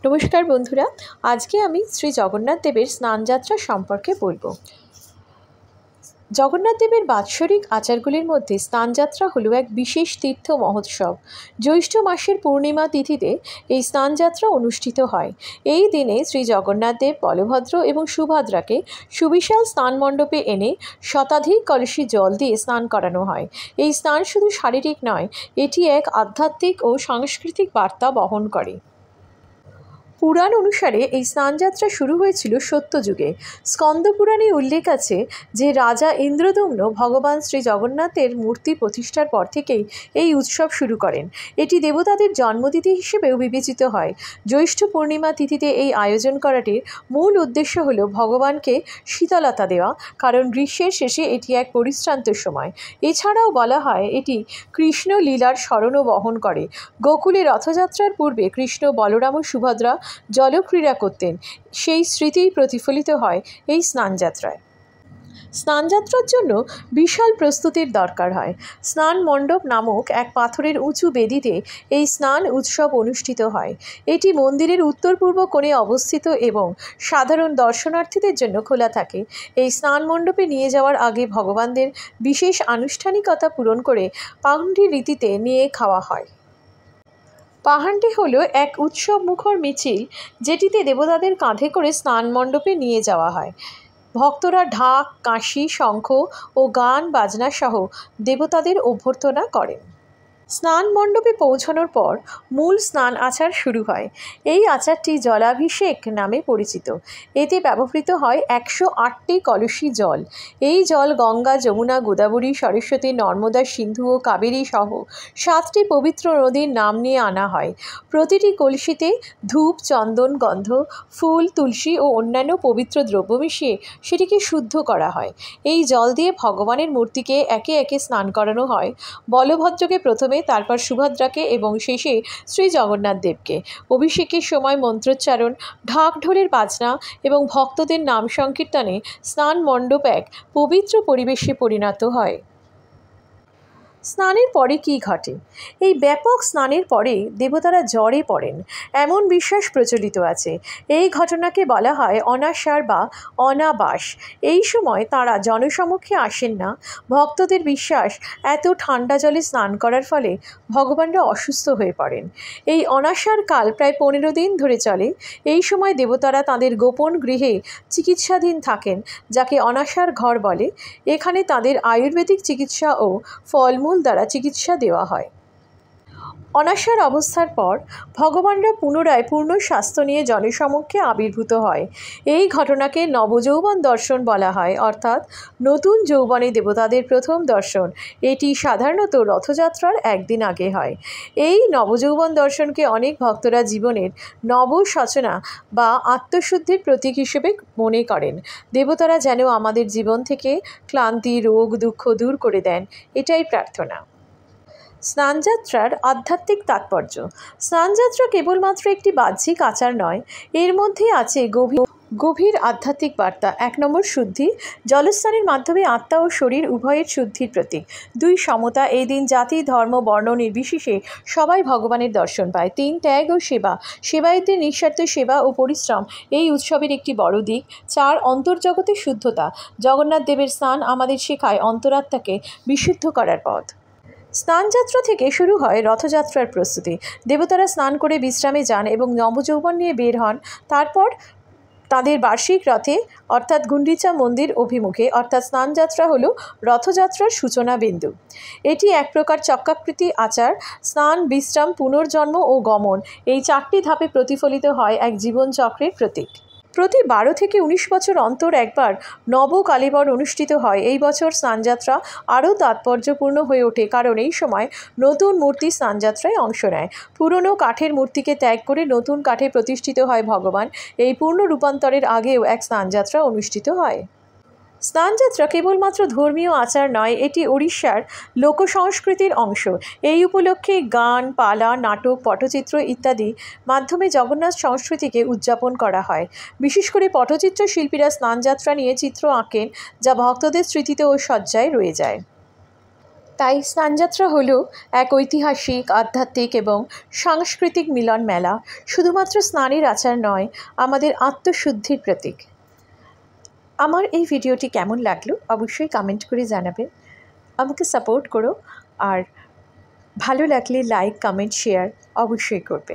নমস্কার বন্ধুরা, আজকে আমি শ্রী জগন্নাথ দেবের স্নানযাত্রা সম্পর্কে বলবো। জগন্নাথ দেবের বাৎসরিক আচারগুলির মধ্যে স্নানযাত্রা হলো এক বিশেষ তীর্থ মহোৎসব। জ্যৈষ্ঠ মাসের পূর্ণিমা তিথিতে এই স্নানযাত্রা অনুষ্ঠিত হয়। এই দিনে শ্রী জগন্নাথ দেব, বলভদ্র এবং সুভদ্রাকে সুবিশাল স্নান মণ্ডপে এনে শতাধিক কলসি জল দিয়ে স্নান করানো হয়। এই স্নান শুধু শারীরিক নয়, এটি এক আধ্যাত্মিক ও সাংস্কৃতিক বার্তা বহন করে। পুরাণ অনুসারে এই স্নানযাত্রা শুরু হয়েছিল সত্যযুগে। স্কন্দ পুরাণে উল্লেখ আছে যে রাজা ইন্দ্রদম্ন ভগবান শ্রী জগন্নাথের মূর্তি প্রতিষ্ঠার পর থেকেই এই উৎসব শুরু করেন। এটি দেবতাদের জন্মতিথি হিসেবেও বিবেচিত হয়। জ্যৈষ্ঠ পূর্ণিমা তিথিতে এই আয়োজন করাটির মূল উদ্দেশ্য হল ভগবানকে শীতলতা দেওয়া, কারণ গ্রীষ্মের শেষে এটি এক পরিশ্রান্ত সময়। এছাড়াও বলা হয় এটি কৃষ্ণ লীলার স্মরণও বহন করে। গোকুলে রথযাত্রার পূর্বে কৃষ্ণ, বলরাম ও সুভদ্রা জলক্রীড়া করতেন, সেই স্মৃতিই প্রতিফলিত হয় এই স্নানযাত্রায়। স্নানযাত্রার জন্য বিশাল প্রস্তুতির দরকার হয়। স্নান মণ্ডপ নামক এক পাথরের উঁচু বেদিতে এই স্নান উৎসব অনুষ্ঠিত হয়। এটি মন্দিরের উত্তর পূর্ব কোণে অবস্থিত এবং সাধারণ দর্শনার্থীদের জন্য খোলা থাকে। এই স্নান মণ্ডপে নিয়ে যাওয়ার আগে ভগবানদের বিশেষ আনুষ্ঠানিকতা পূরণ করে পাহুন্ডি রীতিতে নিয়ে খাওয়া হয়। পাহান্ডি হলো এক উৎসব মুখর মিছিল, যেটিতে দেবতাদের কাঁধে করে স্নান মণ্ডপে নিয়ে যাওয়া হয়। ভক্তরা ঢাক, কাঁসি, শঙ্খ ও গান বাজনা সহ দেবতাদের অভ্যর্থনা করেন। স্নান মণ্ডপে পৌঁছানোর পর মূল স্নান আচার শুরু হয়। এই আচারটি জলাভিষেক নামে পরিচিত। এতে ব্যবহৃত হয় 108টি কলসি জল। এই জল গঙ্গা, যমুনা, গোদাবরী, সরস্বতী, নর্মদা, সিন্ধু ও কাবেরী সহ 7টি পবিত্র নদীর নাম নিয়ে আনা হয়। প্রতিটি কলসিতে ধূপ, চন্দন, গন্ধ, ফুল, তুলসী ও অন্যান্য পবিত্র দ্রব্য মিশিয়ে সেটিকে শুদ্ধ করা হয়। এই জল দিয়ে ভগবানের মূর্তিকে একে একে স্নান করানো হয়। বলভদ্রকে প্রথমে, তারপর সুভদ্রাকে এবং শেষে শ্রী জগন্নাথ দেবকে। অভিষেকের সময় মন্ত্রোচ্চারণ, ঢাক ঢোলের বাজনা এবং ভক্তদের নাম সংকীর্তনে স্নান মণ্ডপ এক পবিত্র পরিবেশে পরিণত হয়। স্নানের পরে কী ঘটে? এই ব্যাপক স্নানের পরে দেবতারা জ্বরে পড়েন, এমন বিশ্বাস প্রচলিত আছে। এই ঘটনাকে বলা হয় অনাসার বা অনাবাস। এই সময় তাঁরা জনসমক্ষে আসেন না। ভক্তদের বিশ্বাস, এত ঠান্ডা জলে স্নান করার ফলে ভগবানরা অসুস্থ হয়ে পড়েন। এই অনাসার কাল প্রায় 15 দিন ধরে চলে। এই সময় দেবতারা তাঁদের গোপন গৃহে চিকিৎসাধীন থাকেন, যাকে অনাসার ঘর বলে। এখানে তাঁদের আয়ুর্বেদিক চিকিৎসা ও ফলমূল দ্বারা চিকিৎসা দেওয়া হয়। অনাসার অবস্থার পর ভগবানরা পুনরায় পূর্ণ স্বাস্থ্য নিয়ে জনসমক্ষে আবির্ভূত হয়। এই ঘটনাকে নবযৌবন দর্শন বলা হয়, অর্থাৎ নতুন যৌবনে দেবতাদের প্রথম দর্শন। এটি সাধারণত রথযাত্রার একদিন আগে হয়। এই নবযৌবন দর্শনকে অনেক ভক্তরা জীবনের নবসূচনা বা আত্মশুদ্ধির প্রতীক হিসেবে মনে করেন। দেবতারা যেন আমাদের জীবন থেকে ক্লান্তি, রোগ, দুঃখ দূর করে দেন, এটাই প্রার্থনা। স্নানযাত্রার আধ্যাত্মিক তাৎপর্য। স্নানযাত্রা কেবলমাত্র একটি বাহ্যিক আচার নয়, এর মধ্যে আছে গভীর আধ্যাত্মিক বার্তা। 1 নম্বর, শুদ্ধি। জলস্নানের মাধ্যমে আত্মা ও শরীর উভয়ের শুদ্ধির প্রতীক। 2, সমতা। এই দিন জাতি, ধর্ম, বর্ণ নির্বিশেষে সবাই ভগবানের দর্শন পায়। 3, ত্যাগ ও সেবা। সেবায়িতের নিঃস্বার্থ সেবা ও পরিশ্রম এই উৎসবের একটি বড় দিক। 4, অন্তর্জগতের শুদ্ধতা। জগন্নাথ দেবের স্নান আমাদের শেখায় অন্তরাত্মাকে বিশুদ্ধ করার পথ। স্নানযাত্রা থেকে শুরু হয় রথযাত্রার প্রস্তুতি। দেবতারা স্নান করে বিশ্রামে যান এবং নবযৌবন নিয়ে বের হন। তারপর তাদের বার্ষিক রথে অর্থাৎ গুন্ডিচা মন্দির অভিমুখে, অর্থাৎ স্নানযাত্রা হলো রথযাত্রার সূচনা বিন্দু। এটি এক প্রকার চক্রাকৃতি আচার। স্নান, বিশ্রাম, পুনর্জন্ম ও গমন, এই 4টি ধাপে প্রতিফলিত হয় এক জীবনচক্রের প্রতীক। প্রতি 12 থেকে 19 বছর অন্তর একবার নবকালেবর অনুষ্ঠিত হয়। এই বছর স্নানযাত্রা আরও তাৎপর্যপূর্ণ হয়ে ওঠে, কারণ এই সময় নতুন মূর্তি স্নানযাত্রায় অংশ নেয়। পুরনো কাঠের মূর্তিকে ত্যাগ করে নতুন কাঠে প্রতিষ্ঠিত হয় ভগবান। এই পূর্ণ রূপান্তরের আগেও এক স্নানযাত্রা অনুষ্ঠিত হয়। স্নানযাত্রা কেবলমাত্র ধর্মীয় আচার নয়, এটি ওড়িশার লোকসংস্কৃতির অংশ। এই উপলক্ষে গান, পালা, নাটক, পটচিত্র ইত্যাদি মাধ্যমে জগন্নাথ সংস্কৃতিকে উদযাপন করা হয়। বিশেষ করে পটচিত্র শিল্পীরা স্নানযাত্রা নিয়ে চিত্র আঁকেন, যা ভক্তদের স্মৃতিতে ও সজ্জায় রয়ে যায়। তাই স্নানযাত্রা হলো এক ঐতিহাসিক, আধ্যাত্মিক এবং সাংস্কৃতিক মিলন মেলা। শুধুমাত্র স্নানের আচার নয়, আমাদের আত্মশুদ্ধির প্রতীক। আমার এই ভিডিওটি কেমন লাগলো অবশ্যই কমেন্ট করে জানাবে। আমাকে সাপোর্ট করো, আর ভালো লাগলে লাইক, কমেন্ট, শেয়ার অবশ্যই করবে।